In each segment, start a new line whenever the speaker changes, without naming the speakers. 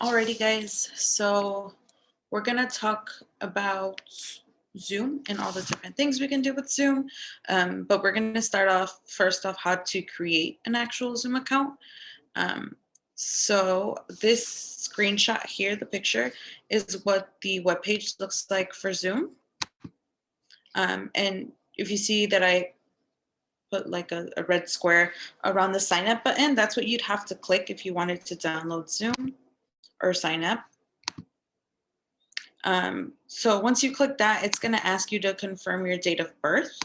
Alrighty, guys. So we're gonna talk about Zoom and all the different things we can do with Zoom. But we're gonna start off first off how to create an actual Zoom account. Um, so this screenshot here, the picture, is what the web page looks like for Zoom. And if you see that I put like a red square around the sign up button, that's what you'd have to click if you wanted to download Zoom or sign up. So once you click that, it's going to ask you to confirm your date of birth.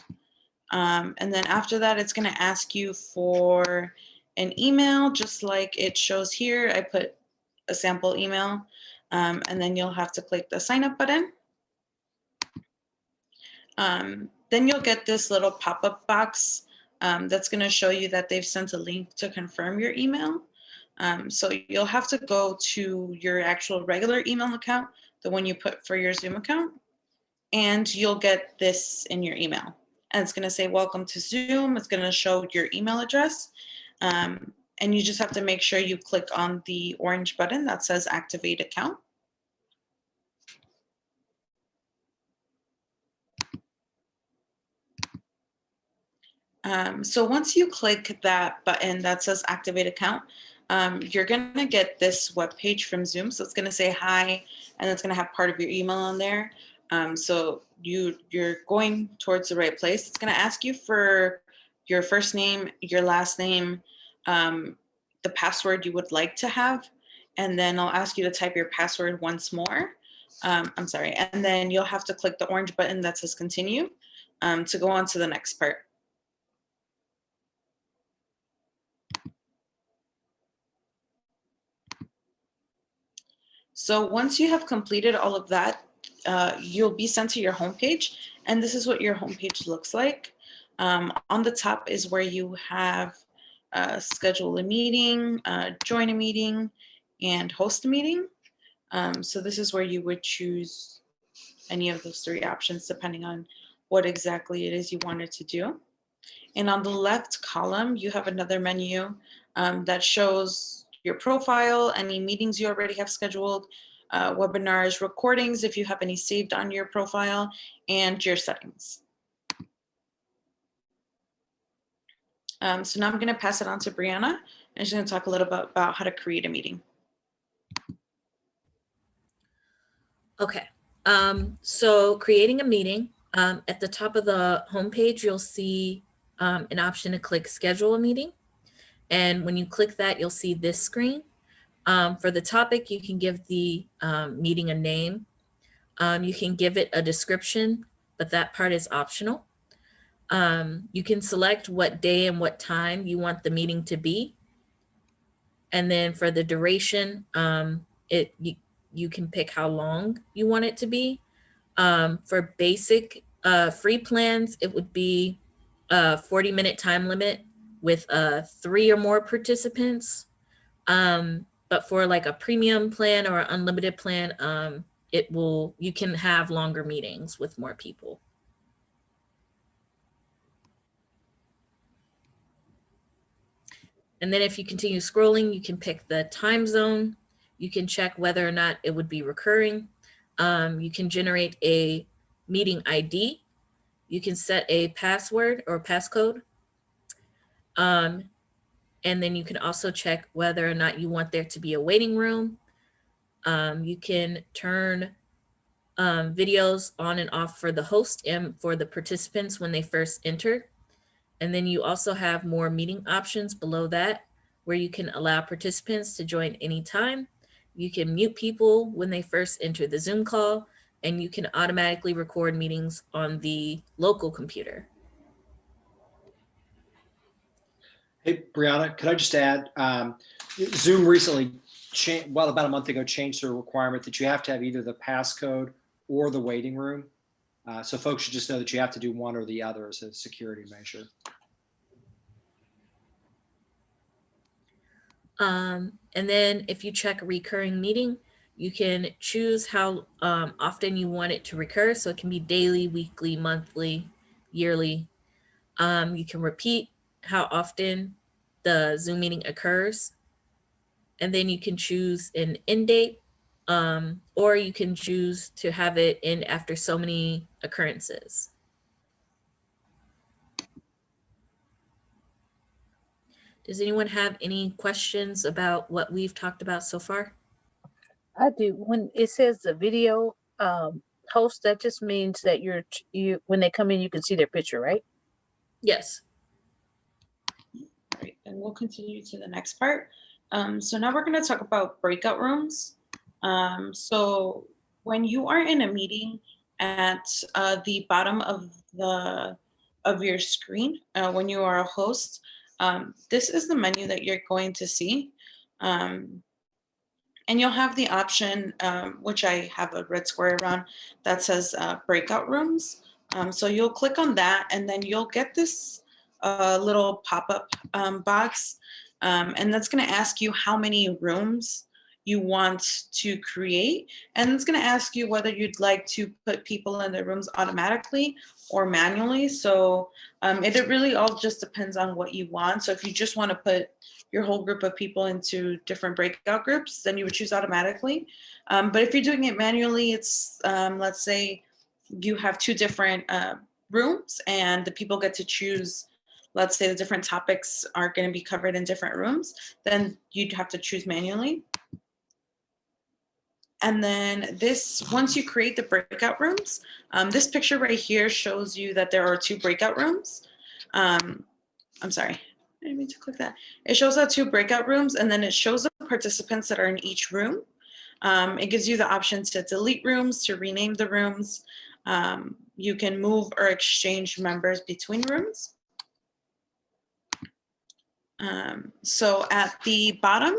And then after that, it's going to ask you for an email, just like it shows here. I put a sample email, and then you'll have to click the sign up button. Then you'll get this little pop-up box that's going to show you that they've sent a link to confirm your email. So you'll have to go to your actual regular email account, the one you put for your Zoom account, and you'll get this in your email. And it's going to say, welcome to Zoom. It's going to show your email address. And you just have to make sure you click on the orange button that says activate account. So once you click that button that says activate account, you're going to get this web page from Zoom. So it's going to say hi, and it's going to have part of your email on there. So you're going towards the right place. It's going to ask you for your first name, your last name, the password you would like to have, and then I'll ask you to type your password once more. I'm sorry. And then you'll have to click the orange button that says continue to go on to the next part. So once you have completed all of that, you'll be sent to your homepage, and this is what your homepage looks like. On the top is where you have schedule a meeting, join a meeting, and host a meeting. So this is where you would choose any of those three options depending on what exactly it is you wanted to do. And on the left column, you have another menu that shows your profile, any meetings you already have scheduled, webinars, recordings, if you have any saved on your profile, and your settings. So now I'm going to pass it on to Brianna, and she's going to talk a little bit about how to create a meeting.
Okay, so creating a meeting, at the top of the homepage, you'll see an option to click schedule a meeting. And when you click that, you'll see this screen. For the topic, you can give the meeting a name. You can give it a description, but that part is optional. You can select what day and what time you want the meeting to be. And then for the duration, you can pick how long you want it to be. For basic free plans, it would be a 40-minute time limit with 3 or more participants. But for like a premium plan or an unlimited plan, you can have longer meetings with more people. And then if you continue scrolling, you can pick the time zone. You can check whether or not it would be recurring. You can generate a meeting ID. You can set a password or passcode. And then you can also check whether or not you want there to be a waiting room. You can turn videos on and off for the host and for the participants when they first enter. And then you also have more meeting options below that, where you can allow participants to join anytime. You can mute people when they first enter the Zoom call, and you can automatically record meetings on the local computer.
Hey, Brianna, could I just add, Zoom recently, about a month ago, changed the requirement that you have to have either the passcode or the waiting room. So folks should just know that you have to do one or the other as a security measure.
And then if you check a recurring meeting, you can choose how often you want it to recur. So it can be daily, weekly, monthly, yearly. You can repeat how often the Zoom meeting occurs. and then you can choose an end date, or you can choose to have it in after so many occurrences. Does anyone have any questions about what we've talked about so far?
I do. When it says the video host, that just means that you when they come in, you can see their picture, right?
Yes.
Right, and we'll continue to the next part. So now we're going to talk about breakout rooms. So when you are in a meeting, at the bottom of your screen, when you are a host, this is the menu that you're going to see. And you'll have the option, which I have a red square around, that says breakout rooms. So you'll click on that, and then you'll get this little pop-up box. And that's going to ask you how many rooms you want to create. And it's going to ask you whether you'd like to put people in the rooms automatically or manually. So it really all just depends on what you want. So if you just want to put your whole group of people into different breakout groups, then you would choose automatically. But if you're doing it manually, it's, let's say you have two different rooms and the people get to choose, let's say the different topics are going to be covered in different rooms, then you'd have to choose manually. And then this, once you create the breakout rooms, this picture right here shows you that there are two breakout rooms. I'm sorry, I didn't mean to click that. It shows out two breakout rooms, and then it shows the participants that are in each room. It gives you the option to delete rooms, to rename the rooms. You can move or exchange members between rooms. So at the bottom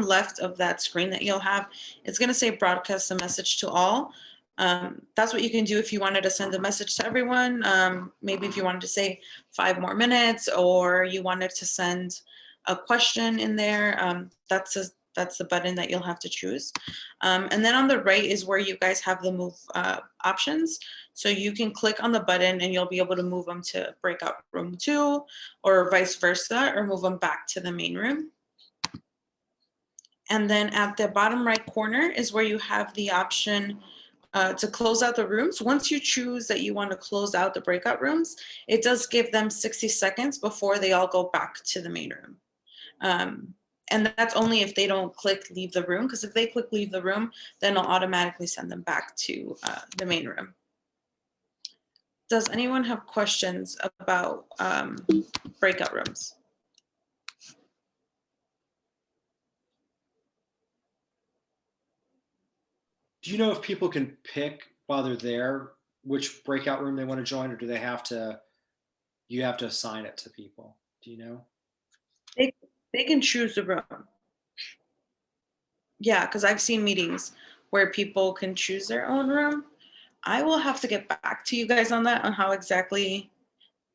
left of that screen that you'll have, it's going to say broadcast a message to all. That's what you can do if you wanted to send a message to everyone. Maybe if you wanted to say 5 more minutes, or you wanted to send a question in there, that's the button that you'll have to choose. And then on the right is where you guys have the move options. So you can click on the button and you'll be able to move them to breakout room 2 or vice versa, or move them back to the main room. And then at the bottom right corner is where you have the option to close out the rooms. Once you choose that you want to close out the breakout rooms, it does give them 60 seconds before they all go back to the main room. And that's only if they don't click leave the room, because if they click leave the room, then it'll automatically send them back to the main room. Does anyone have questions about breakout rooms?
Do you know if people can pick while they're there which breakout room they want to join, or do they you have to assign it to people? Do you know?
They can choose the room. Yeah, because I've seen meetings where people can choose their own room. I will have to get back to you guys on that, on how exactly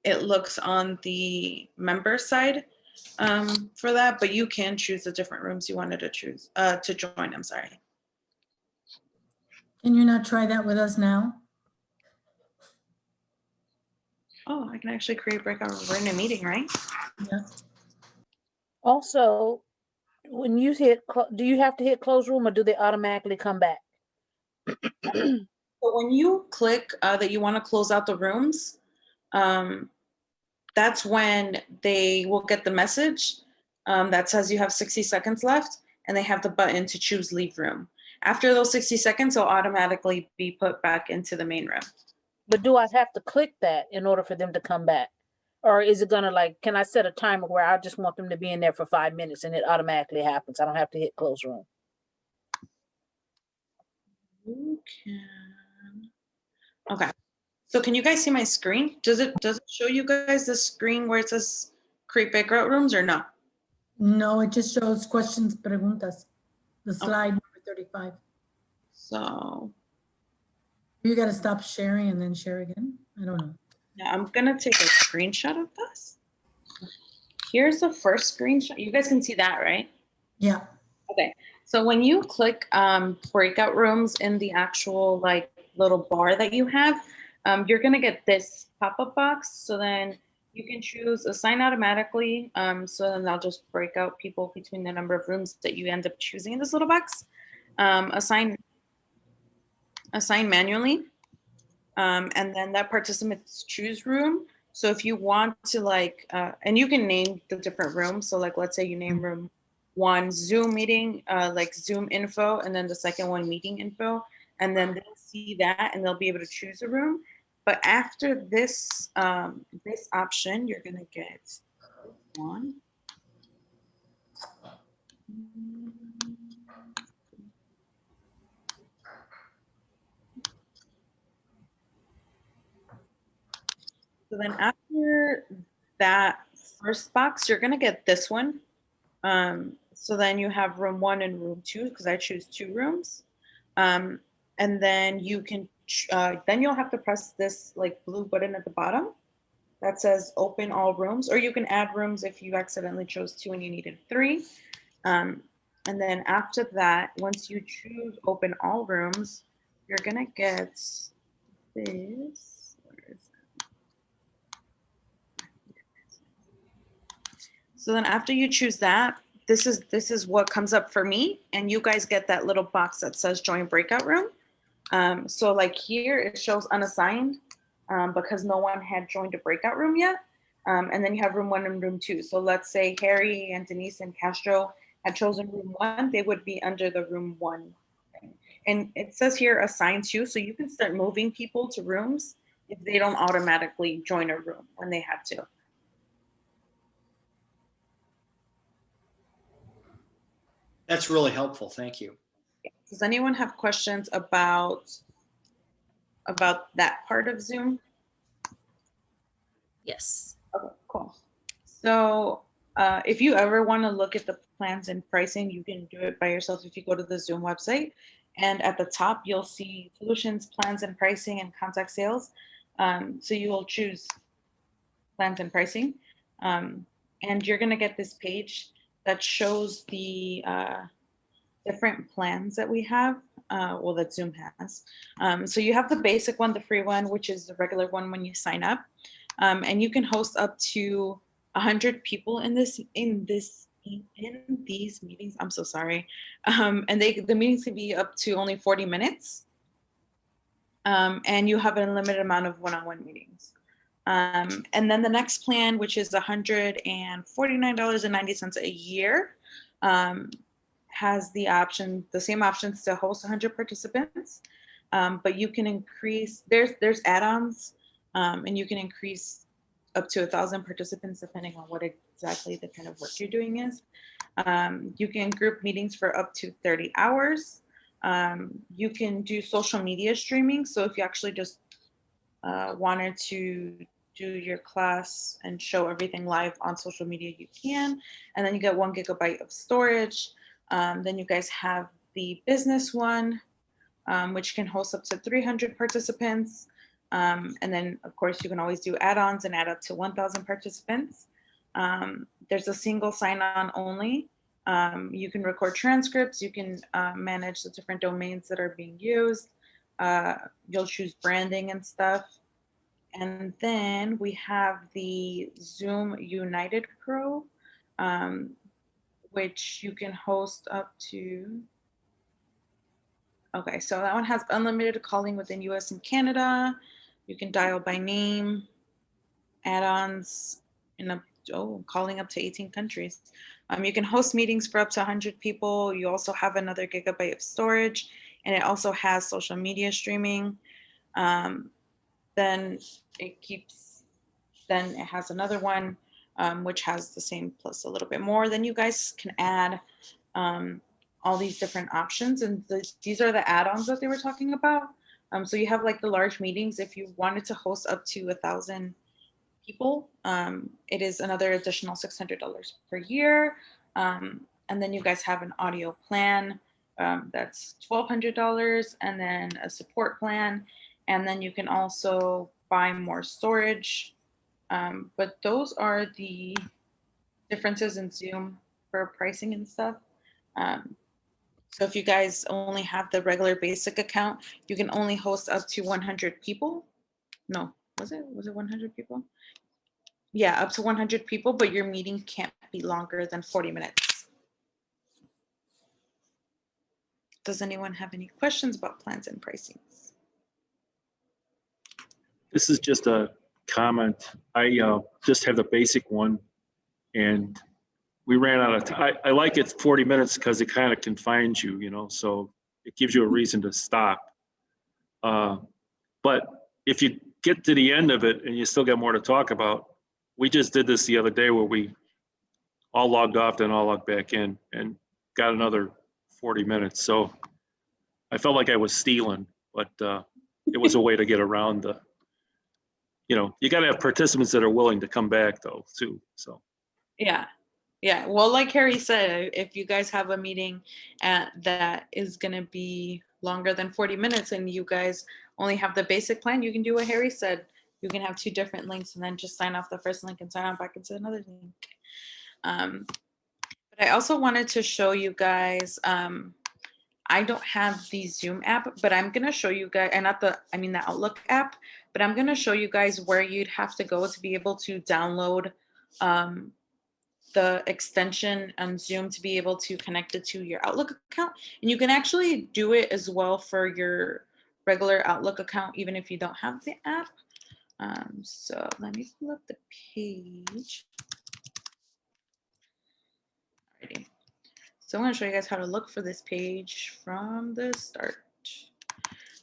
it looks on the member side for that, but you can choose the different rooms you wanted to choose to join. I'm sorry.
Can you not try that with us now?
Oh, I can actually create breakout room. We're in a meeting, right?
Yeah.
Also, when you do you have to hit close room, or do they automatically come back?
So when you click that you want to close out the rooms, that's when they will get the message that says you have 60 seconds left, and they have the button to choose leave room. After those 60 seconds, they'll automatically be put back into the main room.
But do I have to click that in order for them to come back? Or is it gonna, like, can I set a timer where I just want them to be in there for 5 minutes and it automatically happens? I don't have to hit close room.
You can. Okay. So can you guys see my screen? Does it show you guys the screen where it says create breakout rooms, or no?
No, it just shows questions, preguntas. The slide number 35.
So
You got to stop sharing and then share again. I don't know.
yeah, I'm gonna take a screenshot of this. Here's the first screenshot. You guys can see that, right?
Yeah.
Okay. So when you click breakout rooms in the actual like little bar that you have, you're gonna get this pop-up box. So then You can choose assign automatically. So then I'll just break out people between the number of rooms that you end up choosing in this little box. Assign manually. And then that participants choose room. So if you want to like, and you can name the different rooms. So like, let's say you name room 1 Zoom meeting, like Zoom info, and then the second one meeting info. And then they'll see that and they'll be able to choose a room. But after this, this option, you're gonna get one. So then after that first box, you're gonna get this one. So then you have room 1 and room 2, because I choose 2 rooms. And then you can, then you'll have to press this like blue button at the bottom that says open all rooms, or you can add rooms if you accidentally chose 2 and you needed 3. And then after that, once you choose open all rooms, you're gonna get this. Where is it? So then after you choose that, this is what comes up for me, and you guys get that little box that says join breakout room. So like here it shows unassigned because no one had joined a breakout room yet. And then you have room 1 and room 2. So let's say Harry and Denise and Castro had chosen room 1, they would be under the room 1 thing. And it says here assign to, so you can start moving people to rooms if they don't automatically join a room when they had to.
That's really helpful. Thank you.
Does anyone have questions about that part of Zoom?
Yes.
Okay, cool. So if you ever want to look at the plans and pricing, you can do it by yourself if you go to the Zoom website. And at the top, you'll see solutions, plans and pricing, and contact sales. So you will choose plans and pricing. And you're going to get this page that shows the different plans that we have, well, that Zoom has. So you have the basic one, the free one, which is the regular one when you sign up. And you can host up to 100 people in these meetings. I'm so sorry. And the meetings can be up to only 40 minutes. And you have an unlimited amount of one-on-one meetings. And then the next plan, which is $149.90 a year, has the same options to host 100 participants, but you can increase, there's add-ons, and you can increase up to 1,000 participants depending on what exactly the kind of work you're doing is. You can group meetings for up to 30 hours. You can do social media streaming. So if you actually just wanted to do your class and show everything live on social media, you can. And then you get 1 gigabyte of storage. Then you guys have the business one, which can host up to 300 participants. And then, of course, you can always do add-ons and add up to 1,000 participants. There's a single sign-on only. You can record transcripts. You can manage the different domains that are being used. You'll choose branding and stuff. And then we have the Zoom United Pro, which you can host up to. Okay, so that one has unlimited calling within US and Canada. You can dial by name, add-ons, and calling up to 18 countries. You can host meetings for up to 100 people. You also have another gigabyte of storage, and it also has social media streaming. Then it has another one, which has the same plus a little bit more. Then you guys can add all these different options, and these are the add-ons that they were talking about. So you have like the large meetings. If you wanted to host up to 1,000 people, it is another additional $600 per year. And then you guys have an audio plan that's $1,200, and then a support plan. And then you can also buy more storage. But those are the differences in Zoom for pricing and stuff. So if you guys only have the regular basic account, you can only host up to 100 people. No, was it 100 people? Yeah, up to 100 people, but your meeting can't be longer than 40 minutes. Does anyone have any questions about plans and pricings?
This is just a comment. I just have the basic one, and we ran out of time. I like it 40 minutes because it kind of confines you, you know, so it gives you a reason to stop. But if you get to the end of it and you still got more to talk about, we just did this the other day where we all logged off, then all logged back in and got another 40 minutes. So I felt like I was stealing, but it was a way to get around the, you know, you got to have participants that are willing to come back though, too. So.
Yeah. Yeah. Well, like Harry said, if you guys have a meeting that is going to be longer than 40 minutes and you guys only have the basic plan, you can do what Harry said. You can have 2 different links and then just sign off the first link and sign off back into another link. But I also wanted to show you guys, I don't have the Zoom app, but I'm going to show you guys, and not the, I mean the Outlook app, but I'm going to show you guys where you'd have to go to be able to download the extension on Zoom to be able to connect it to your Outlook account. And you can actually do it as well for your regular Outlook account, even if you don't have the app. So let me pull up the page. Alrighty. So I'm going to show you guys how to look for this page from the start.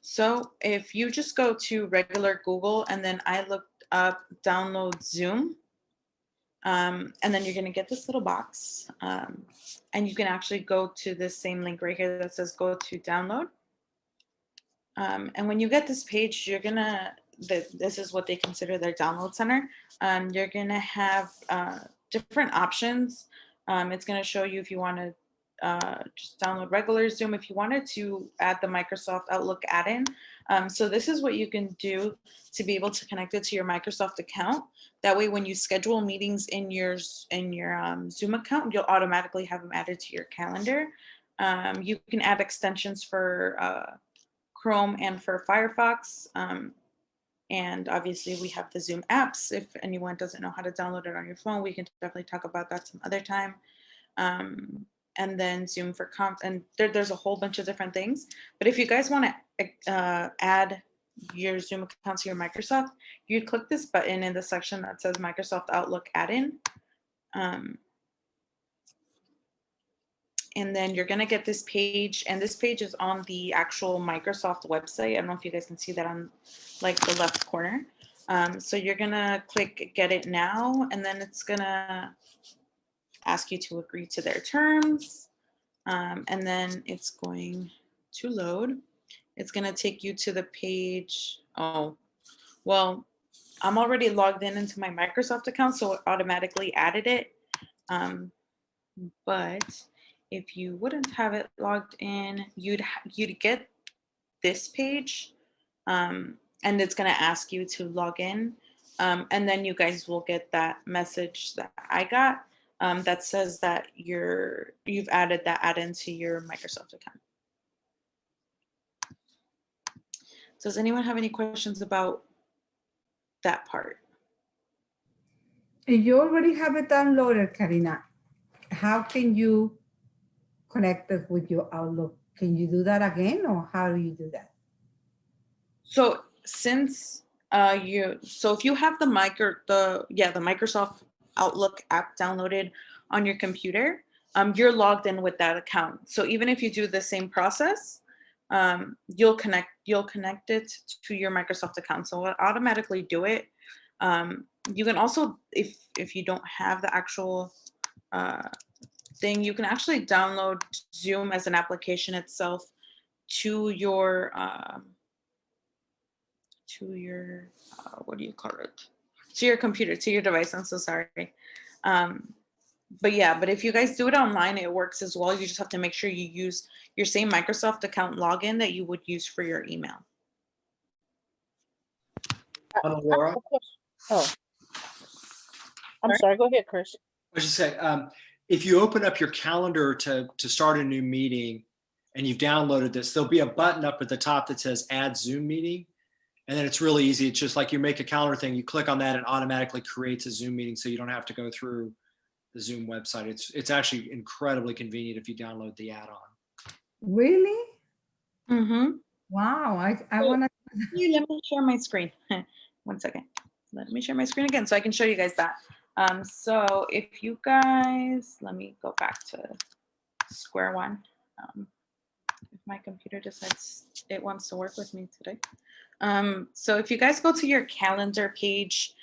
So if you just go to regular Google and then I looked up download Zoom, and then you're going to get this little box, and you can actually go to this same link right here that says go to download. And when you get this page, you're going to, this is what they consider their download center. You're going to have different options. It's going to show you if you want to just download regular Zoom, if you wanted to add the Microsoft Outlook add-in. So this is what you can do to be able to connect it to your Microsoft account. That way, when you schedule meetings in your Zoom account, you'll automatically have them added to your calendar. You can add extensions for Chrome and for Firefox. And obviously we have the Zoom apps. If anyone doesn't know how to download it on your phone, we can definitely talk about that some other time. And then Zoom for Conf, and there's a whole bunch of different things. But if you guys want to add your Zoom account to your Microsoft, you'd click this button in the section that says Microsoft Outlook add-in. And then you're going to get this page, and this page is on the actual Microsoft website. I don't know if you guys can see that on like the left corner. So you're going to click get it now, and then it's going to ask you to agree to their terms. And then it's going to load. It's going to take you to the page. Oh, well, I'm already logged in into my Microsoft account, so it automatically added it. But if you wouldn't have it logged in, you'd get this page, and it's going to ask you to log in. And then you guys will get that message that I got that says that you've added that add-in to your Microsoft account. Does anyone have any questions about that part?
If you already have it downloaded, Karina, how can you connect it with your Outlook? Can you do that again, or how do you do that?
So since if you have the Microsoft Outlook app downloaded on your computer, you're logged in with that account. So even if you do the same process, you'll connect it to your Microsoft account. So it'll automatically do it. You can also, if you don't have the actual thing, you can actually download Zoom as an application itself to your what do you call it? To your computer, to your device. I'm so sorry. But if you guys do it online, it works as well. You just have to make sure you use your same Microsoft account login that you would use for your email.
Laura,
Oh, I'm sorry. Go ahead, Chris.
I should say, if you open up your calendar to start a new meeting and you've downloaded this, there'll be a button up at the top that says add Zoom meeting. And then it's really easy. It's just like you make a calendar thing, you click on that, and automatically creates a Zoom meeting, so you don't have to go through the Zoom website. It's actually incredibly convenient if you download the add-on.
Really?
Mm-hmm.
Wow, I
So-
want to.
Let me share my screen. 1 second. Let me share my screen again so I can show you guys that. So if you guys, let me go back to square one. If my computer decides it wants to work with me today. So if you guys go to your calendar page,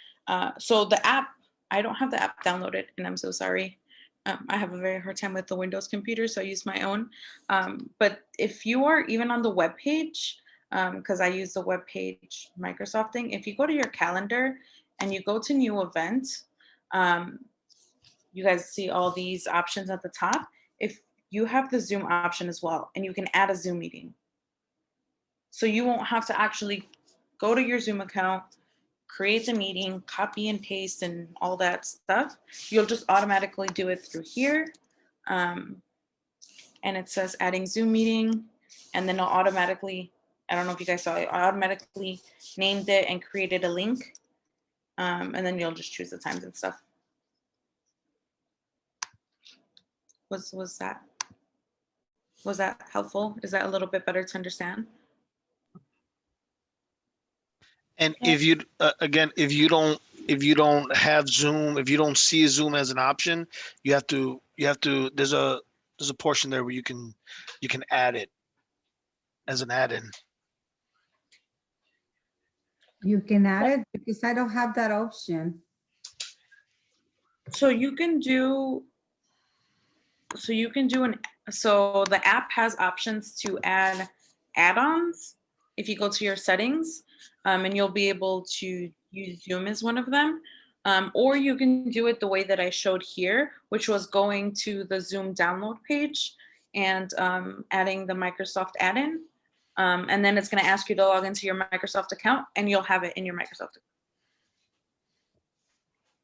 so the app, I don't have the app downloaded, and I'm so sorry. I have a very hard time with the Windows computer, so I use my own. But if you are even on the web page, because I use the web page Microsoft thing, if you go to your calendar and you go to new event, you guys see all these options at the top. If you have the Zoom option as well, and you can add a Zoom meeting. So you won't have to actually go to your Zoom account, create the meeting, copy and paste and all that stuff. You'll just automatically do it through here. And it says adding Zoom meeting, and then it'll automatically, I don't know if you guys saw it, I automatically named it and created a link. And then you'll just choose the times and stuff. Was that helpful? Is that a little bit better to understand?
And
Yeah.
if you, again, if you don't have Zoom, if you don't see Zoom as an option, you have to, there's a portion there where you can add it as an add-in.
You can add it because I don't have that option.
So you can do so the app has options to add add-ons if you go to your settings, and you'll be able to use Zoom as one of them. Or you can do it the way that I showed here, which was going to the Zoom download page and adding the Microsoft add-in. And then it's going to ask you to log into your Microsoft account, and you'll have it in your Microsoft account.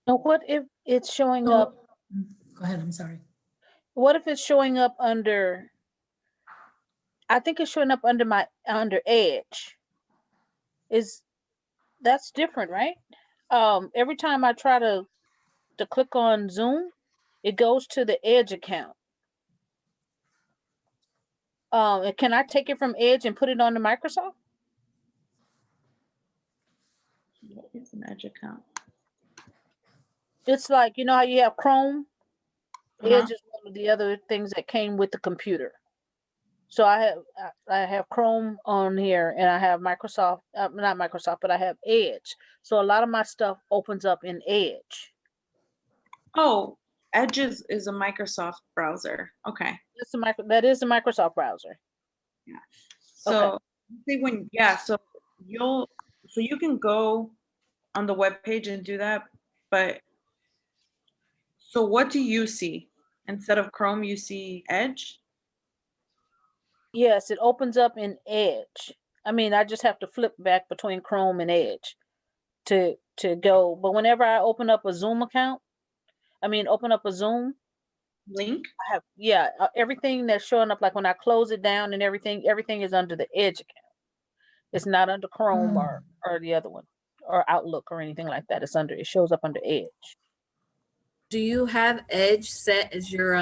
Now, what if it's showing
So-
up?
Go ahead, I'm sorry.
What if it's showing up under? I think it's showing up under Edge. That's different, right? Every time I try to click on Zoom, it goes to the Edge account. And can I take it from Edge and put it on the Microsoft?
What is an Edge account?
It's like, you know how you have Chrome?
Uh-huh.
Edge is one of the other things that came with the computer. So I have Chrome on here, and I have Microsoft, not Microsoft, but I have Edge. So a lot of my stuff opens up in Edge.
Oh, Edge is a Microsoft browser. Okay.
That is the Microsoft browser.
So see so you can go on the web page and do that, but so what do you see? Instead of Chrome, you see Edge?
Yes, it opens up in Edge. I mean, I just have to flip back between Chrome and Edge to go. But whenever I open up a Zoom
Link?
I have, everything that's showing up, like when I close it down and everything is under the Edge account. It's not under Chrome or the other one or Outlook or anything like that. It shows up under Edge.
Do you have Edge set as your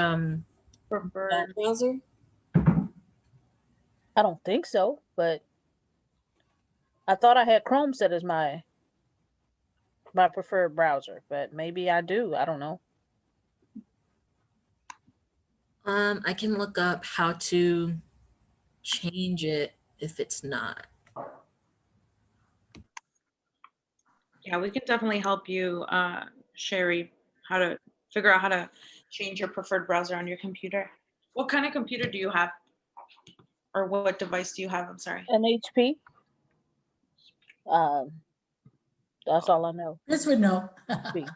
Preferred.
browser?
I don't think so, but I thought I had Chrome set as my preferred browser, but maybe I do. I don't know.
I can look up how to change it if it's not.
Yeah, we can definitely help you, Sherry, how to figure out how to change your preferred browser on your computer. What kind of computer do you have? Or what device do you have? I'm sorry.
An HP. That's all I know.
Chris would know.
See.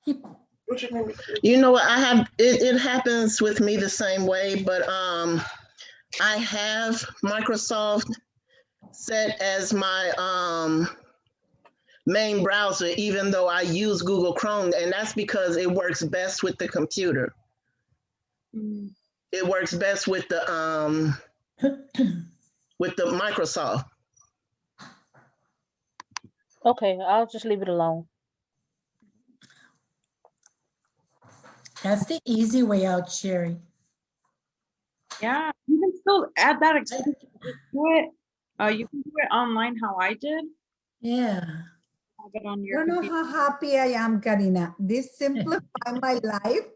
He-
You know what, I have, it happens with me the same way, but I have Microsoft set as my main browser, even though I use Google Chrome, and that's because it works best with the computer. It works best with the Microsoft.
Okay, I'll just leave it alone.
That's the easy way out, Sherry.
Yeah, you can still add that extension. Just do it. You can do it online how I did.
Yeah.
Have it on
You
your
don't know
computer.
how happy I am, Karina. This simplified my life.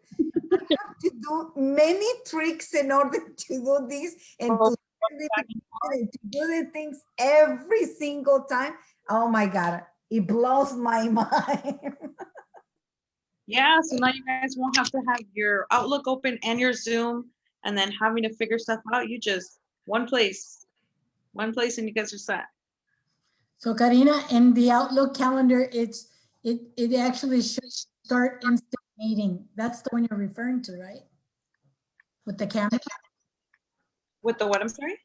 I have to do many tricks in order to do this and to send it and to do the things every single time. Oh my God, it blows my mind.
Yeah, so now you guys won't have to have your Outlook open and your Zoom and then having to figure stuff out. You just one place and you guys are set.
So Karina, in the Outlook calendar, it actually should start instant meeting. That's the one you're referring to, right? With the camera,
With the what, I'm sorry?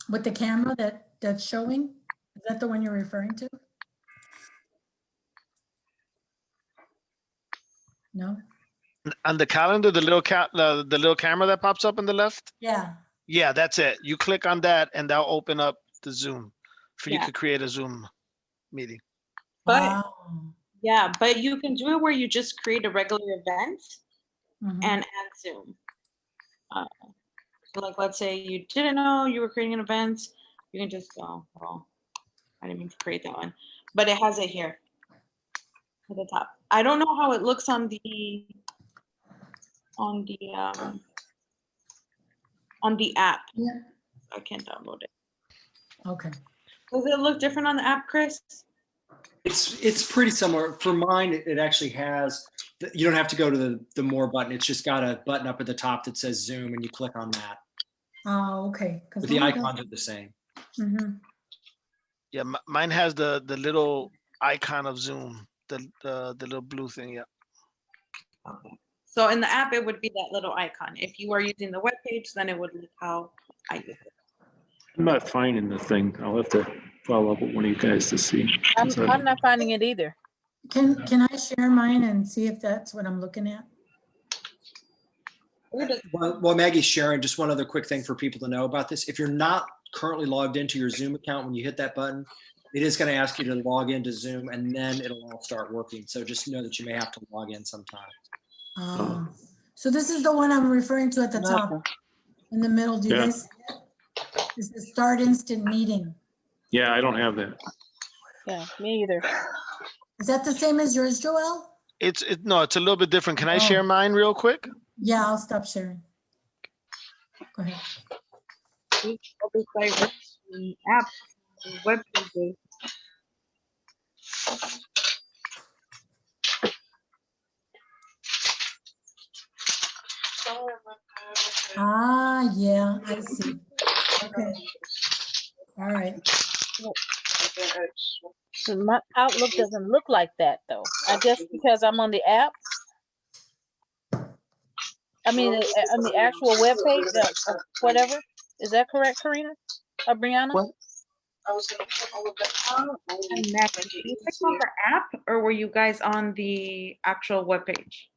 with the camera that's showing? Is that the one you're referring to? No?
On the calendar, the little camera that pops up on the left.
Yeah.
Yeah, that's it. You click on that and that'll open up the Zoom for you
Yeah.
to create a Zoom meeting.
But
Wow.
yeah, but you can do it where you just create a regular event
Mhm.
and add Zoom. So like, let's say you didn't know you were creating an event, you can just, oh, well, I didn't mean to create that one, but it has it here at the top. I don't know how it looks on the app.
Yeah.
I can't download it.
Okay.
Does it look different on the app, Chris?
It's pretty similar. For mine, it actually has, you don't have to go to the more button. It's just got a button up at the top that says Zoom and you click on that.
Oh, okay.
But the icons are the same.
Mhm.
Yeah, mine has the little icon of Zoom, the little blue thing. Yeah.
Okay. So in the app, it would be that little icon. If you are using the web page, then it would look how I use it.
I'm not finding the thing. I'll have to follow up with one of you guys to see.
I'm not finding it either.
Can I share mine and see if that's what I'm looking at?
Well, Maggie's sharing, just one other quick thing for people to know about this. If you're not currently logged into your Zoom account, when you hit that button, it is going to ask you to log into Zoom and then it'll all start working. So just know that you may have to log in sometime.
So this is the one I'm referring to at the top, in the middle. Do you
Yeah.
guys see it? This is start instant meeting.
Yeah, I don't have that.
Yeah, me either.
Is that the same as yours, Joel?
No, it's a little bit different. Can I
Oh.
share mine real quick?
Yeah, I'll stop sharing. Go ahead.
Apps, web pages.
Ah, yeah, I see. Okay. All right.
So my Outlook doesn't look like that though. I guess because I'm on the app. I mean, on the actual web page, whatever. Is that correct, Karina? Brianna?
What?
And next, did you click on the app or were you guys on the actual web page?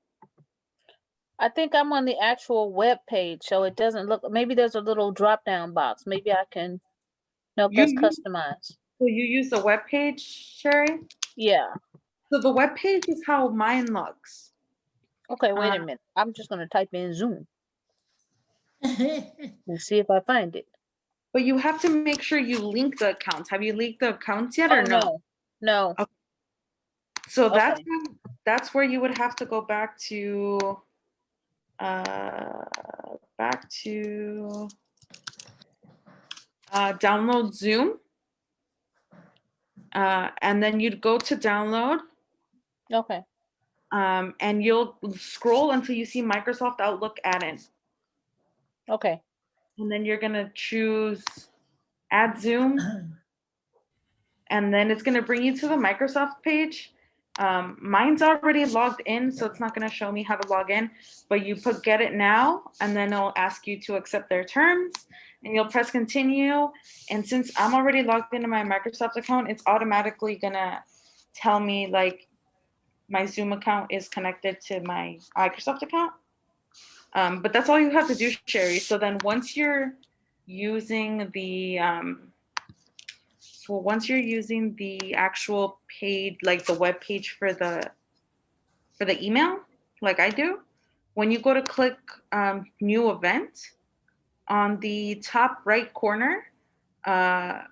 I think I'm on the actual web page, so it doesn't look. Maybe there's a little drop down box. Maybe I can. Nope, that's customized.
So you use the web page, Sherry?
Yeah.
So the web page is how mine looks.
Okay, wait a minute. I'm just gonna type in Zoom and see if I find it.
But you have to make sure you link the accounts. Have you linked the accounts yet or no?
No. No.
Okay. So
Okay.
that's where you would have to go back to download Zoom. And then you'd go to download.
Okay.
And you'll scroll until you see Microsoft Outlook add-in.
Okay.
And then you're gonna choose add Zoom. And then it's gonna bring you to the Microsoft page. Mine's already logged in, so it's not gonna show me how to log in, but you put get it now, and then it'll ask you to accept their terms, and you'll press continue. And since I'm already logged into my Microsoft account, it's automatically gonna tell me like my Zoom account is connected to my Microsoft account. But that's all you have to do, Sherry. So then once you're using the for once you're using the actual page, like the web page for the email, like I do, when you go to click new event, on the top right corner, on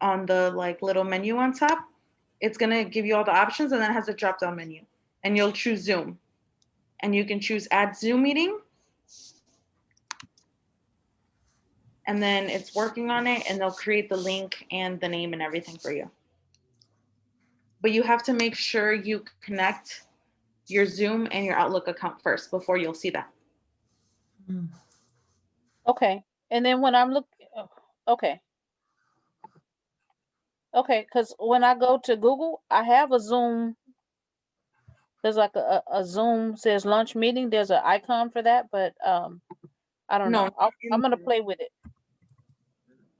the like little menu on top, it's gonna give you all the options, and then it has a drop down menu, and you'll choose Zoom, and you can choose add Zoom meeting, and then it's working on it, and they'll create the link and the name and everything for you. But you have to make sure you connect your Zoom and your Outlook account first before you'll see that.
Okay, and then when I'm looking, okay. Okay, because when I go to Google, I have a Zoom. There's like a Zoom says lunch meeting. There's an icon for that, but I don't
No,
know. I'm gonna play with it.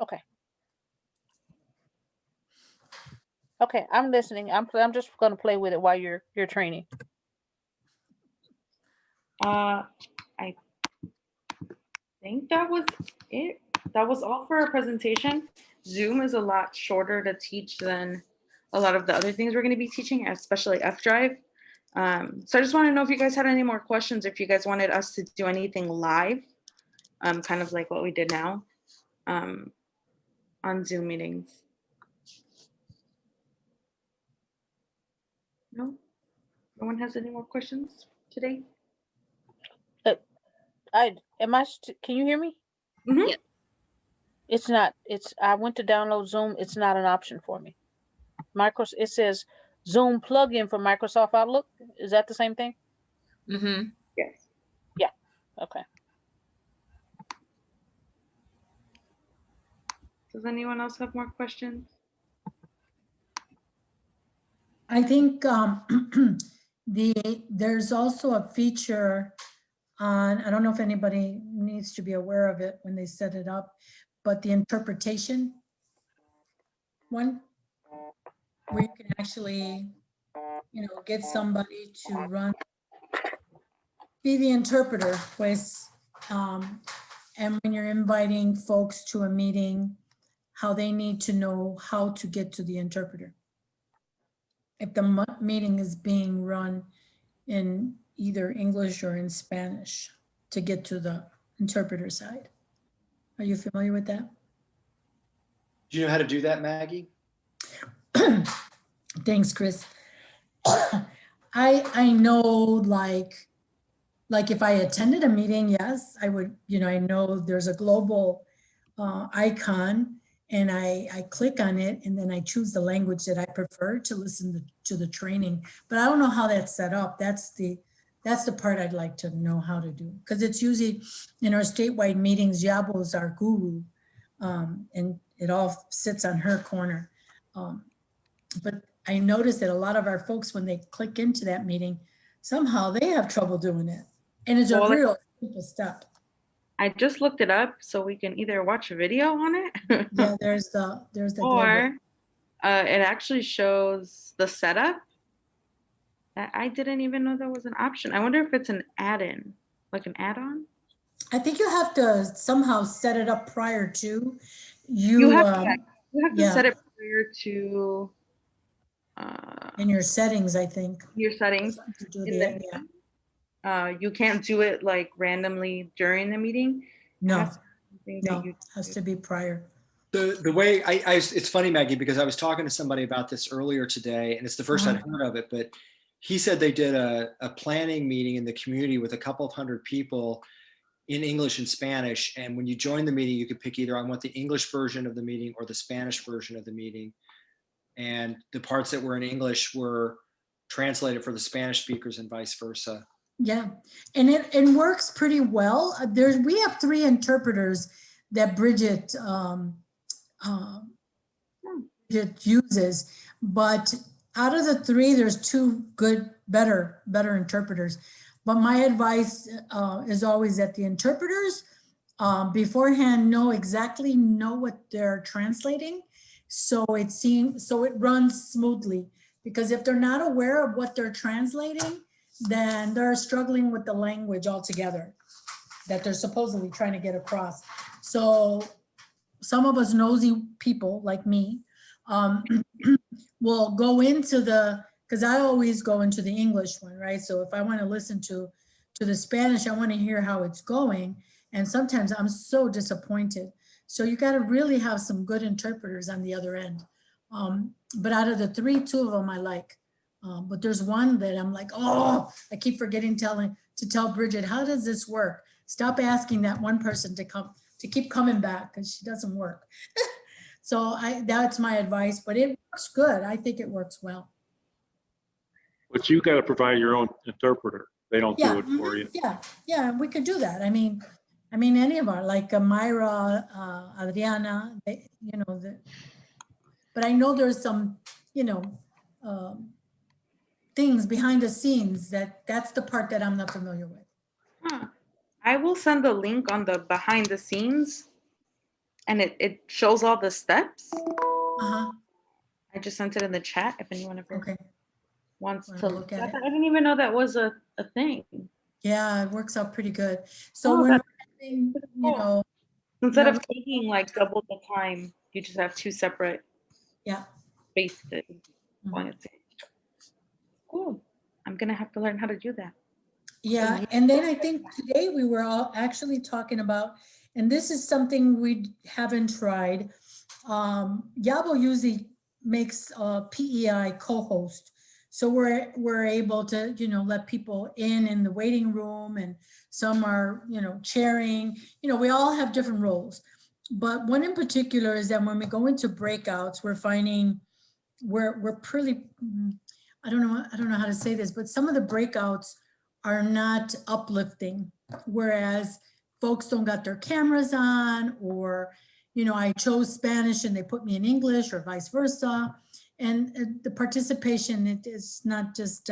Okay. Okay, I'm listening. I'm just gonna play with it while you're training.
I think that was it. That was all for our presentation. Zoom is a lot shorter to teach than a lot of the other things we're going to be teaching, especially F Drive. So I just want to know if you guys had any more questions, if you guys wanted us to do anything live, kind of like what we did now on Zoom meetings. No? No one has any more questions today?
Can you hear me?
Mhm.
Yeah.
It's not, I went to download Zoom. It's not an option for me. It says Zoom plugin for Microsoft Outlook. Is that the same thing?
Mm-hmm.
Yes.
Yeah. Okay.
Does anyone else have more questions?
I think there's also a feature on, I don't know if anybody needs to be aware of it when they set it up, but the interpretation one, where you can actually, get somebody to be the interpreter, pues, and when you're inviting folks to a meeting, how they need to know how to get to the interpreter. If the meeting is being run in either English or in Spanish to get to the interpreter side. Are you familiar with that?
Do you know how to do that, Maggie?
Thanks, Chris. I know, like if I attended a meeting, yes, I would, I know there's a global icon, and I click on it, and then I choose the language that I prefer to listen to the training. But I don't know how that's set up. That's the part I'd like to know how to do, because it's usually in our statewide meetings, Yabo's our guru, and it all sits on her corner. But I noticed that a lot of our folks, when they click into that meeting, somehow they have trouble doing it. And it's a
Well,
real simple step.
I just looked it up, so we can either watch a video on it.
Yeah, there's the
or it actually shows the setup. That I didn't even know that was an option. I wonder if it's an add-in, like an add-on.
I think you have to somehow set it up prior to
You have to
yeah.
set it prior to
in your settings, I think.
your settings.
To do
In
the,
the
yeah.
You can't do it like randomly during the meeting.
No,
It
has to be prior.
The way it's funny, Maggie, because I was talking to somebody about this earlier today, and it's the 1st I'd heard of it, but he said they did a planning meeting in the community with a couple of hundred people in English and Spanish. And when you join the meeting, you could pick either I want the English version of the meeting or the Spanish version of the meeting. And the parts that were in English were translated for the Spanish speakers and vice versa.
Yeah, and it works pretty well. We have 3 interpreters that Bridget uses, but out of the 3, there's 2 good, better interpreters. But my advice is always that the interpreters beforehand know what they're translating, so it runs smoothly. Because if they're not aware of what they're translating, then they're struggling with the language altogether that they're supposedly trying to get across. So some of us nosy people like me will go into because I always go into the English one, right? So if I want to listen to the Spanish, I want to hear how it's going. And sometimes I'm so disappointed. So you got to really have some good interpreters on the other end. But out of the three, two of them I like. But there's one that I'm like, oh, I keep forgetting to tell Bridget, how does this work? Stop asking that one person to keep coming back because she doesn't work. So that's my advice, but it works good. I think it works well.
But you got to provide your own interpreter. They don't do it for you.
Yeah, we could do that. I mean, any of our, like Myra, Adriana, but I know there's some, things behind the scenes that's the part that I'm not familiar with.
I will send the link on the behind the scenes, and it shows all the steps.
Uh-huh.
I just sent it in the chat if anyone ever wants to
look at it.
I didn't even know that was a thing.
Yeah, it works out pretty good. So when
instead of taking like double the time, you just have two separate spaces. Cool. I'm gonna have to learn how to do that.
Yeah, and then I think today we were all actually talking about, and this is something we haven't tried. Yabo usually makes a PEI co-host. So we're able to, let people in the waiting room, and some are, chairing, we all have different roles. But one in particular is that when we go into breakouts, we're finding we're pretty, I don't know how to say this, but some of the breakouts are not uplifting, whereas folks don't got their cameras on, or, I chose Spanish and they put me in English, or vice versa. And the participation, it is not just,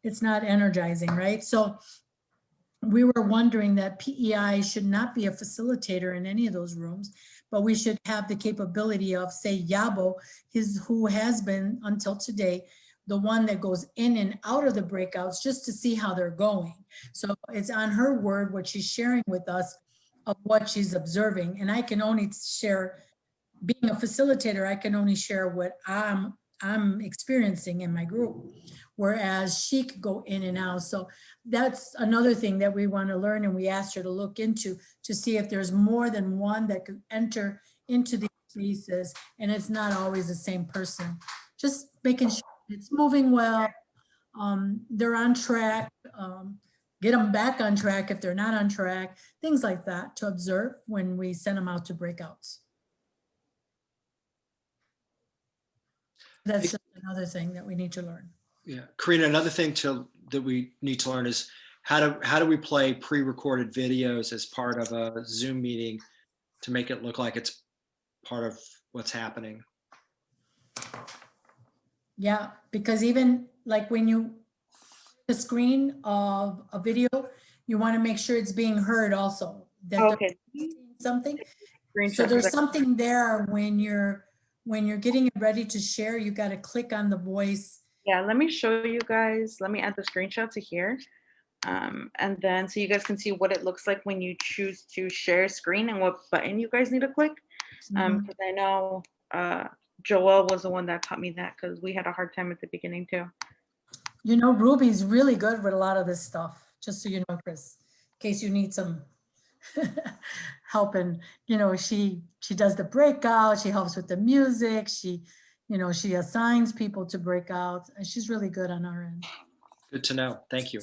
it's not energizing, right? So we were wondering that PEI should not be a facilitator in any of those rooms, but we should have the capability of, say, Yabo, who has been until today, the one that goes in and out of the breakouts just to see how they're going. So it's on her word, what she's sharing with us of what she's observing. And I can only share, being a facilitator, I can only share what I'm experiencing in my group, whereas she could go in and out. So that's another thing that we want to learn, and we asked her to look into to see if there's more than one that could enter into these spaces, and it's not always the same person. Just making sure it's moving well, they're on track, get them back on track if they're not on track, things like that to observe when we send them out to breakouts. That's just another thing that we need to learn.
Yeah, Karina, another thing that we need to learn is how do we play pre-recorded videos as part of a Zoom meeting to make it look like it's part of what's happening?
Yeah, because even like when you the screen of a video, you want to make sure it's being heard also. That something. So there's something there when you're getting it ready to share, you got to click on the voice.
Yeah, let me show you guys. Let me add the screenshot to here. And then so you guys can see what it looks like when you choose to share screen and what button you guys need to click. Because I know Joelle was the one that taught me that, because we had a hard time at the beginning too.
Ruby's really good with a lot of this stuff, just so you know, Chris, in case you need some help. And, she does the breakout, she helps with the music, she assigns people to breakouts, and she's really good on our end.
Good to know. Thank you.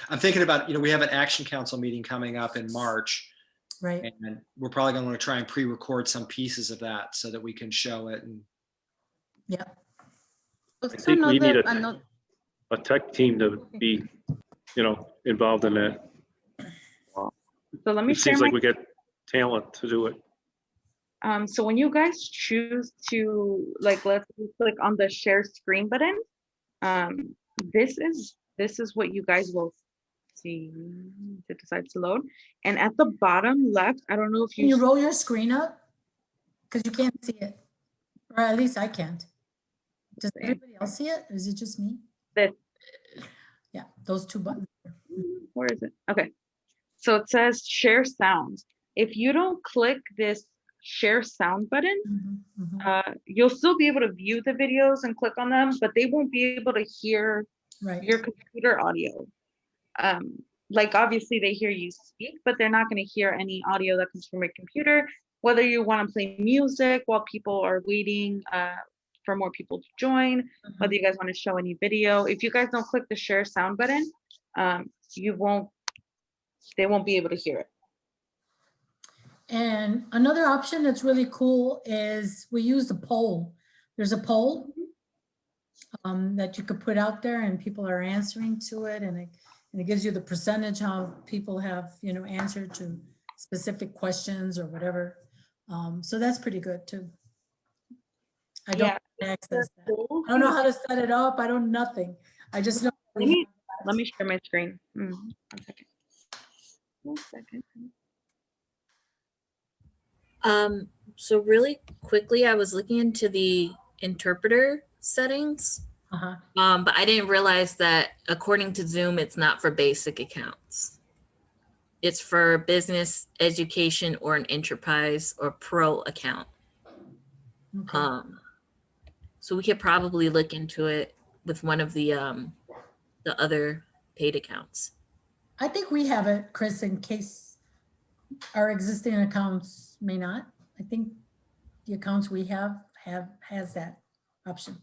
I'm thinking about, we have an action council meeting coming up in March.
Right.
And we're probably going to want to try and pre-record some pieces of that so that we can show it. And
yeah.
I think we need a tech team to be, involved in that.
So let me
It seems like we get talent to do it.
So when you guys choose to, like, let's click on the share screen button, this is what you guys will see. It decides to load, and at the bottom left, I don't know if
Can you roll your screen up, because you can't see it, or at least I can't. Does everybody else see it, or is it just me? Yeah, those two buttons.
Where is it? Okay, so it says share sounds. If you don't click this share sound button,
Mhm, mhm.
you'll still be able to view the videos and click on them, but they won't be able to hear
Right.
your computer audio. Like obviously they hear you speak, but they're not going to hear any audio that comes from your computer, whether you want to play music while people are waiting for more people to join, whether you guys want to show any video. If you guys don't click the share sound button, they won't be able to hear it.
And another option that's really cool is we use the poll. There's a poll that you could put out there and people are answering to it, and it gives you the percentage how people have, you know, answered to specific questions or whatever. So that's pretty good too. I don't access that. I don't know how to set it up. I don't nothing. I just know.
Let me share my screen. 1 second. 1 second.
So really quickly, I was looking into the interpreter settings, but I didn't realize that according to Zoom, it's not for basic accounts. It's for business, education, or an enterprise or pro account.
Okay.
So we could probably look into it with one of the other paid accounts.
I think we have it, Chris, in case our existing accounts may not. I think the accounts we have has that option.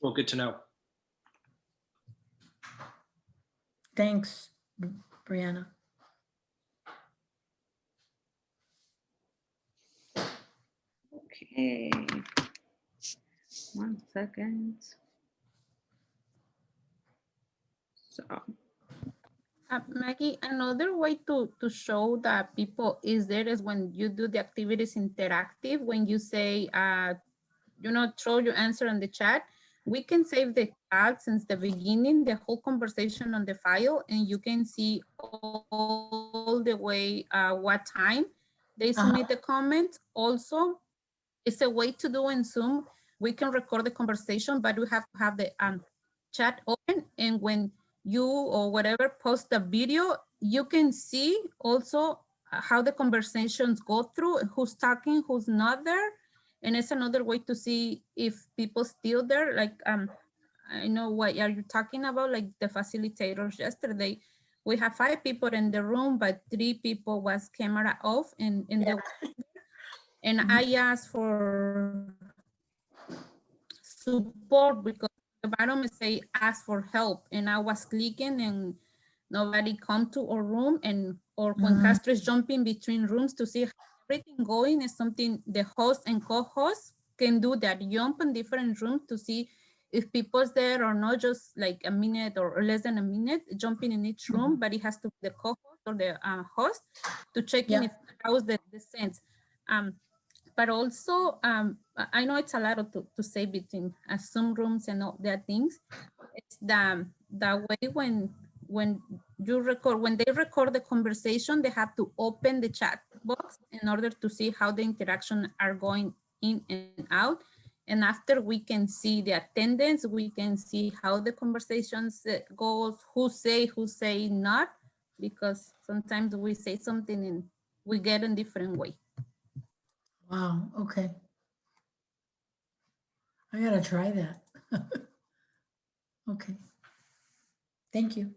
Well, good to know.
Thanks, Brianna.
Okay. 1 second. So.
Maggie, another way to show that people is there is when you do the activities interactive, when you say, you know, throw your answer in the chat, we can save the chat since the beginning, the whole conversation on the file, and you can see all the way what time they submit the comment. Also, it's a way to do in Zoom. We can record the conversation, but we have to have the chat open, and when you or whatever post the video, you can see also how the conversations go through, who's talking, who's not there. And it's another way to see if people still there. Like, I know what are you talking about, like the facilitators yesterday. We have 5 people in the room, but 3 people was camera off and I asked for support because the bottom is say ask for help, and I was clicking and nobody come to our room, and or when Castro is jumping between rooms to see how everything going is something the host and co-host can do, that jump in different rooms to see if people's there or not, just like a minute or less than a minute jumping in each room, but it has to be the co-host or the host to check in if how's the sense. But also, I know it's a lot to say between Zoom rooms and all that things. It's the way when you record, when they record the conversation, they have to open the chat box in order to see how the interaction are going in and out. And after we can see the attendance, we can see how the conversations goes, who say not, because sometimes we say something and we get in different way.
Wow, okay. I gotta try that. Okay. Thank you.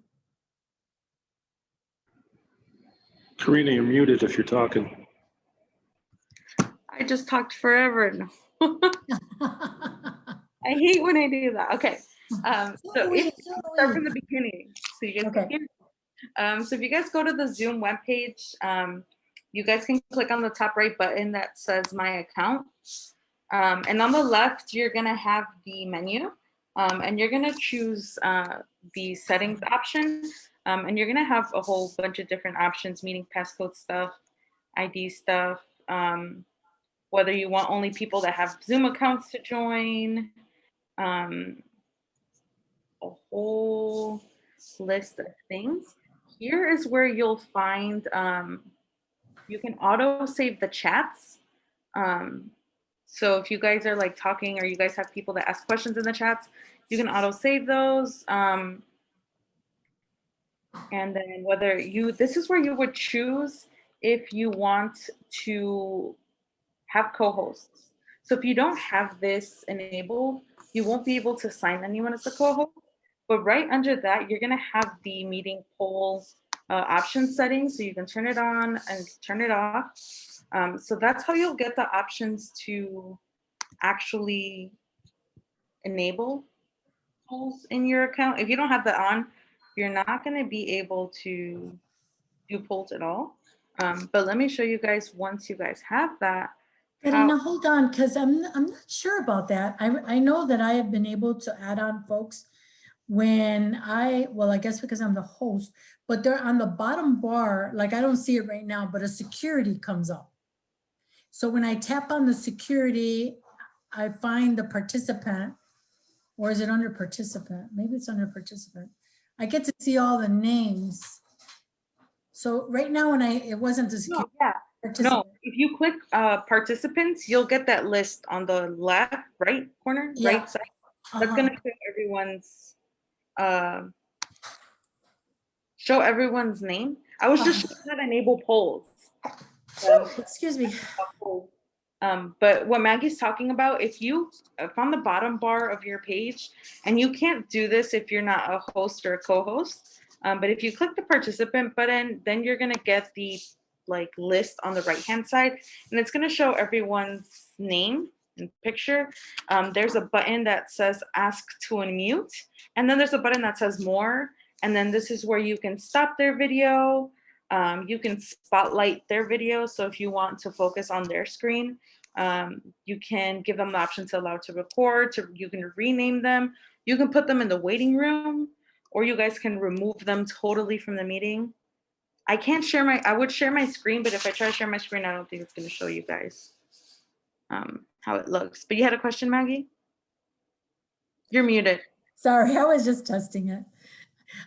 Karina, you're muted if you're talking.
I just talked forever now. I hate when I do that. Okay. So if start from the beginning, so you guys can hear. So if you guys go to the Zoom webpage, you guys can click on the top right button that says My Account. And on the left, you're gonna have the menu, and you're gonna choose the settings option, and you're gonna have a whole bunch of different options, meaning passcode stuff, ID stuff, whether you want only people that have Zoom accounts to join, a whole list of things. Here is where you'll find, you can auto save the chats. So if you guys are like talking or you guys have people that ask questions in the chats, you can auto save those. And then whether this is where you would choose if you want to have co-hosts. So if you don't have this enabled, you won't be able to assign anyone as a co-host. But right under that, you're gonna have the meeting poll option settings, so you can turn it on and turn it off. So that's how you'll get the options to actually enable polls in your account. If you don't have that on, you're not gonna be able to do polls at all. But let me show you guys once you guys have that.
Karina, hold on, because I'm not sure about that. I know that I have been able to add on folks when well, I guess because I'm the host, but they're on the bottom bar, like I don't see it right now, but a security comes up. So when I tap on the security, I find the participant, or is it under participant? Maybe it's under participant. I get to see all the names. So right now when it wasn't the security.
No, if you click participants, you'll get that list on the left, right corner, right side. That's gonna show everyone's name. I was just showing how to enable polls.
Excuse me.
But what Maggie's talking about, if on the bottom bar of your page, and you can't do this if you're not a host or a co-host, but if you click the participant button, then you're gonna get the list on the right hand side, and it's gonna show everyone's name and picture. There's a button that says ask to unmute, and then there's a button that says more, and then this is where you can stop their video. You can spotlight their video, so if you want to focus on their screen, you can give them the option to allow to record, you can rename them, you can put them in the waiting room, or you guys can remove them totally from the meeting. I can't share I would share my screen, but if I try to share my screen, I don't think it's gonna show you guys how it looks. But you had a question, Maggie? You're muted.
Sorry, I was just testing it.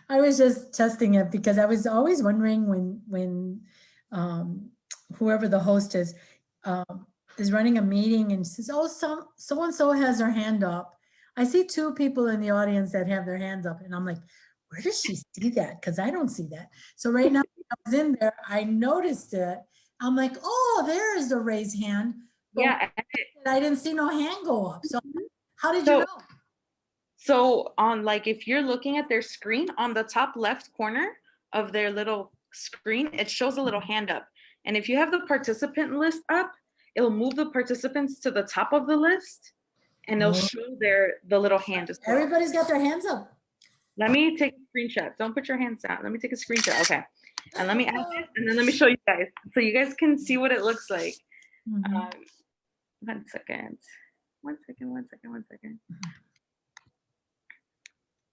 I was just testing it because I was always wondering when whoever the host is running a meeting and says, oh, so-and-so has their hand up. I see two people in the audience that have their hands up, and I'm like, where does she see that? Because I don't see that. So right now I was in there, I noticed it. I'm like, oh, there is the raised hand. But
yeah.
I didn't see no hand go up. So how did you know?
So on if you're looking at their screen, on the top left corner of their little screen, it shows a little hand up. And if you have the participant list up, it'll move the participants to the top of the list, and it'll show the little hand as well.
Everybody's got their hands up.
Let me take a screenshot. Don't put your hands down. Let me take a screenshot. Okay. And let me add it, and then let me show you guys so you guys can see what it looks like. One second.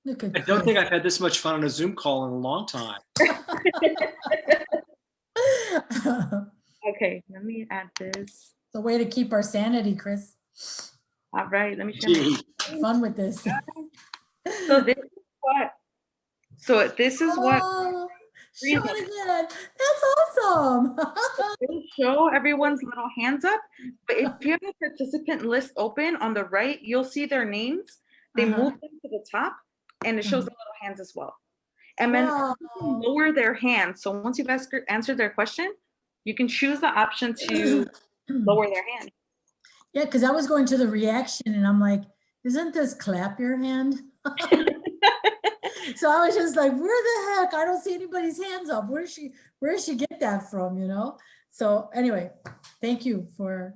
Look at
I don't think I've had this much fun on a Zoom call in a long time.
Okay, let me add this.
The way to keep our sanity, Chris.
All right, let me show you.
Fun with this.
So this is what.
Show it again. That's awesome.
It'll show everyone's little hands up, but if you have a participant list open on the right, you'll see their names. They move them to the top, and it shows the little hands as well. And then lower their hands. So once you've answered their question, you can choose the option to lower their hand.
Yeah, because I was going to the reaction, and I'm like, isn't this clap your hand? So I was just like, where the heck? I don't see anybody's hands up. Where did she get that from, you know? So anyway, thank you for,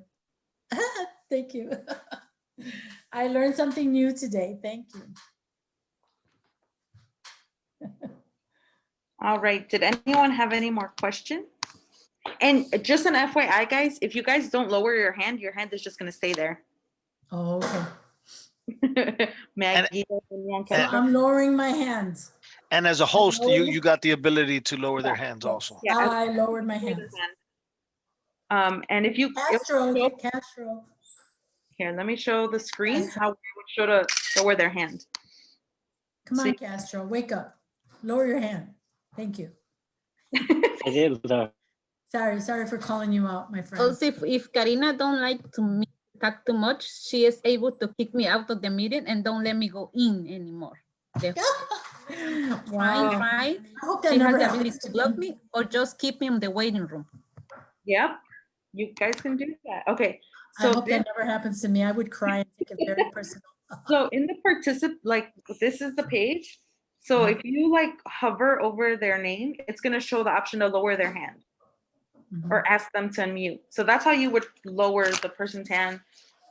thank you. I learned something new today. Thank you.
All right, did anyone have any more questions? And just an FYI, guys, if you guys don't lower your hand is just gonna stay there.
Oh, okay.
Maggie,
so I'm lowering my hands.
And as a host, you got the ability to lower their hands also.
Yeah, I lowered my hands.
And if you
Castro.
Here, let me show the screen how we would show to lower their hand.
Come on, Castro, wake up. Lower your hand. Thank you.
I did.
Sorry for calling you out, my friend.
Also, if Karina don't like to talk too much, she is able to kick me out of the meeting and don't let me go in anymore.
Wow.
Fine.
I hope that
she
never
has the ability
happens
to block me or just keep me in the waiting room.
Yep. You guys can do that. Okay.
I
So
hope that never happens to me. I would cry and take it very personal.
So in the like this is the page. So if you like hover over their name, it's gonna show the option to lower their hand or ask them to unmute. So that's how you would lower the person's hand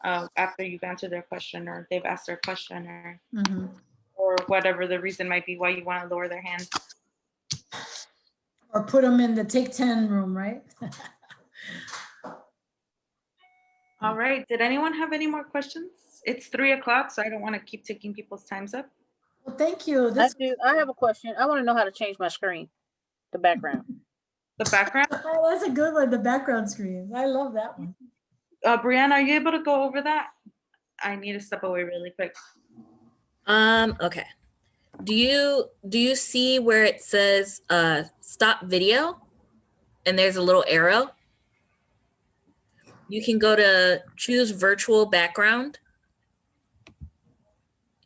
after you've answered their question or they've asked their question or whatever the reason might be why you want to lower their hand.
Or put them in the take 10 room, right?
All right. Did anyone have any more questions? It's 3 o'clock, so I don't want to keep taking people's times up.
Well, thank you.
I have a question. I want to know how to change my screen, the background.
The background?
Oh, that's a good one. The background screen. I love that one.
Brianna, are you able to go over that? I need to step away really quick.
Okay. Do you see where it says stop video and there's a little arrow? You can go to choose virtual background.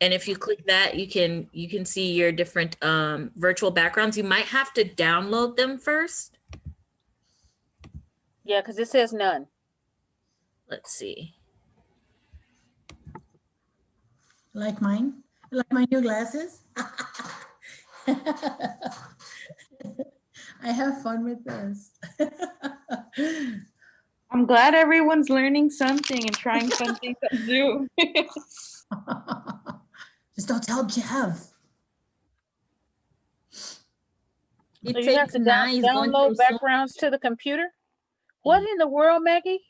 And if you click that, you can see your different virtual backgrounds. You might have to download them first.
Yeah, because it says none.
Let's see.
Like mine? Like my new glasses? I have fun with this.
I'm glad everyone's learning something and trying something new.
Just don't tell Jeff.
So you have to download backgrounds to the computer? What in the world, Maggie?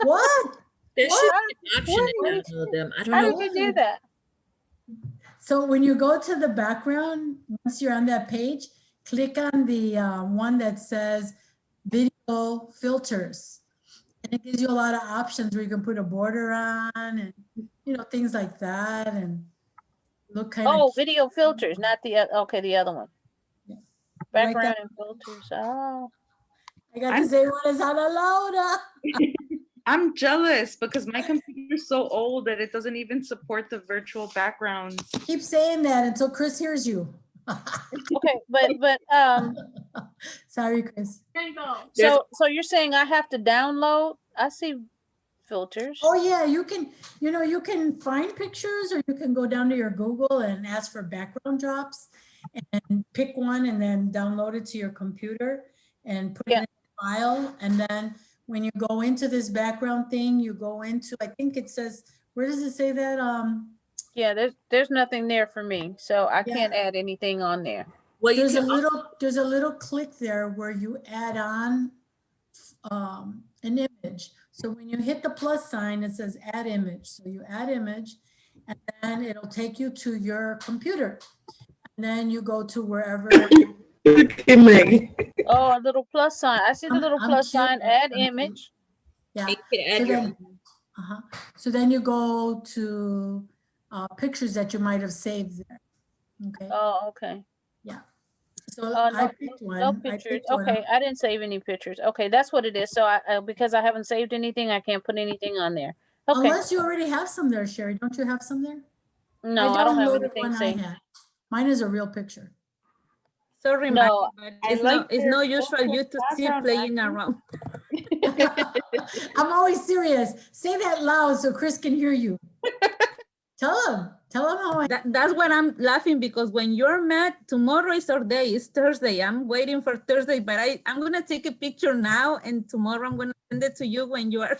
What?
There should be an option to download them. I don't know.
How did you do that?
So when you go to the background, once you're on that page, click on the one that says video filters. And it gives you a lot of options where you can put a border on and, you know, things like that and look kind of.
Oh, video filters, not the, okay, the other one.
Yeah.
Background and filters. Oh.
I got to say what is on a loader.
I'm jealous because my computer's so old that it doesn't even support the virtual backgrounds.
Keep saying that until Chris hears you.
Okay, but
sorry, Chris.
There you go.
So you're saying I have to download? I see filters.
Oh yeah, you can, you know, you can find pictures or you can go down to your Google and ask for background drops and pick one and then download it to your computer and put it in a file. And then when you go into this background thing, you go into, I think it says, where does it say that?
Yeah, there's nothing there for me, so I can't add anything on there.
Well,
there's a little click there where you add on an image. So when you hit the plus sign, it says add image. So you add image and then it'll take you to your computer. And then you go to wherever.
Oh, a little plus sign. I see the little plus sign, add image.
Yeah.
So then,
so then you go to pictures that you might have saved there. Okay.
Oh, okay.
Yeah. So I picked one.
No pictures. Okay, I didn't save any pictures. Okay, that's what it is. So I because I haven't saved anything, I can't put anything on there. Okay.
Unless you already have some there, Sherry. Don't you have some there?
No, I don't have anything saved.
Mine is a real picture.
Sorry,
no,
but it's not usual you to see playing around.
I'm always serious. Say that loud so Chris can hear you. Tell him how
that's what I'm laughing because when you're mad, tomorrow is our day. It's Thursday. I'm waiting for Thursday, but I'm gonna take a picture now, and tomorrow I'm gonna send it to you when you are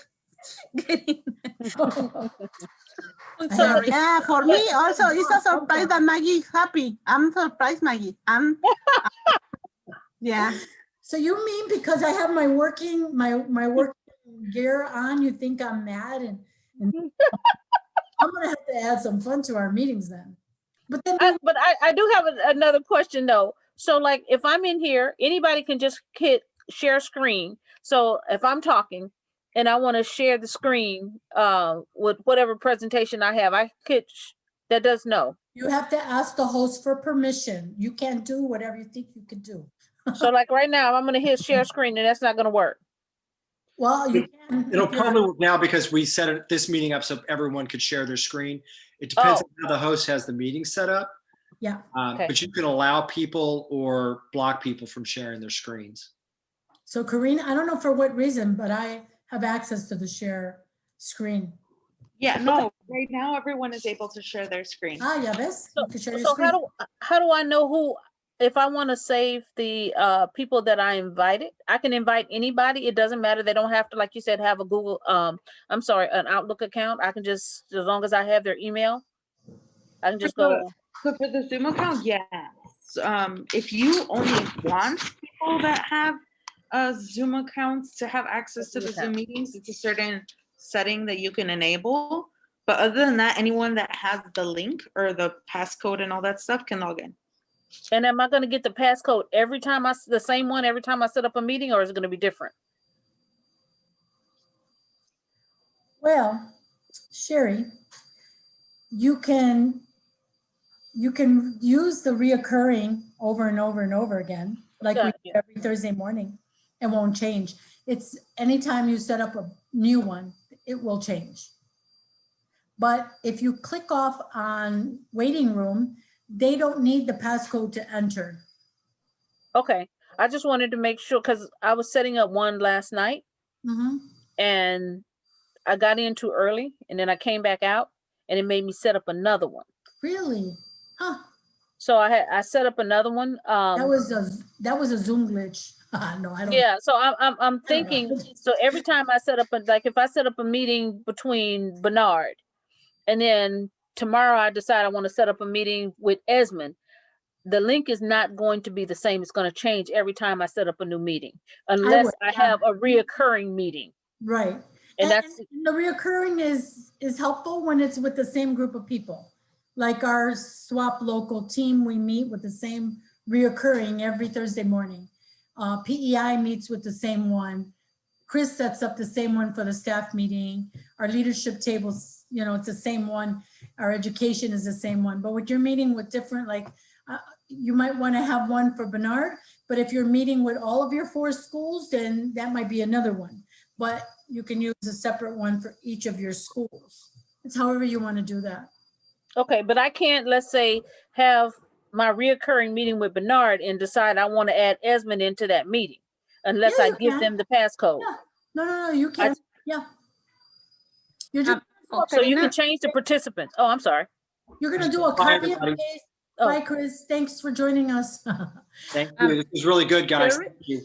getting. I'm sorry.
Yeah, for me also it's a surprise that Maggie is happy. I'm surprised, Maggie. Yeah.
So you mean because I have my working gear on, you think I'm mad and I'm gonna have to add some fun to our meetings then. But then
I do have another question though. So like if I'm in here, anybody can just hit share screen. So if I'm talking and I want to share the screen with whatever presentation I have, I could, that does no.
You have to ask the host for permission. You can't do whatever you think you could do.
So like right now, I'm going to hit share screen and that's not going to work.
Well, you can.
It'll probably work now because we set this meeting up so everyone could share their screen. It depends on how the host has the meeting set up.
Yeah.
But you can allow people or block people from sharing their screens.
So Karina, I don't know for what reason, but I have access to the share screen.
Yeah, no, right now everyone is able to share their screen.
Ah, yeah, ves? You can share your
So
screen.
how do I know who, if I want to save the people that I invited, I can invite anybody. It doesn't matter. They don't have to, like you said, have a Google, I'm sorry, an Outlook account. I can just, as long as I have their email, I can just go.
So for the Zoom account, yes. If you only want people that have Zoom accounts to have access to the Zoom meetings, it's a certain setting that you can enable. But other than that, anyone that has the link or the passcode and all that stuff can log in.
And am I going to get the passcode every time the same one every time I set up a meeting, or is it going to be different?
Well, Sherry, you can use the reoccurring over and over and over again, like we do every Thursday morning. It won't change. It's anytime you set up a new one, it will change. But if you click off on waiting room, they don't need the passcode to enter.
Okay. I just wanted to make sure, because I was setting up one last night and I got in too early and then I came back out and it made me set up another one.
Really? Huh.
So I set up another one.
That was a Zoom glitch. No, I don't.
Yeah, so I'm thinking, so every time I set up like if I set up a meeting between Bernard and then tomorrow I decide I want to set up a meeting with Esmond, the link is not going to be the same. It's going to change every time I set up a new meeting, unless I have a reoccurring meeting.
Right. And the reoccurring is helpful when it's with the same group of people. Like our SWOP local team, we meet with the same reoccurring every Thursday morning. PEI meets with the same one. Chris sets up the same one for the staff meeting. Our leadership tables, it's the same one. Our education is the same one. But when you're meeting with different, like you might want to have one for Bernard, but if you're meeting with all of your 4 schools, then that might be another one. But you can use a separate one for each of your schools. It's however you want to do that.
Okay, but I can't, let's say, have my reoccurring meeting with Bernard and decide I want to add Esmond into that meeting unless I give them the passcode.
Yeah. No, you can. Yeah. You're just,
so you can change the participants. Oh, I'm sorry.
You're going to do a copy and paste. Bye, Chris. Thanks for joining us.
Thank you. This was really good, guys.
Sherry?
Thank you.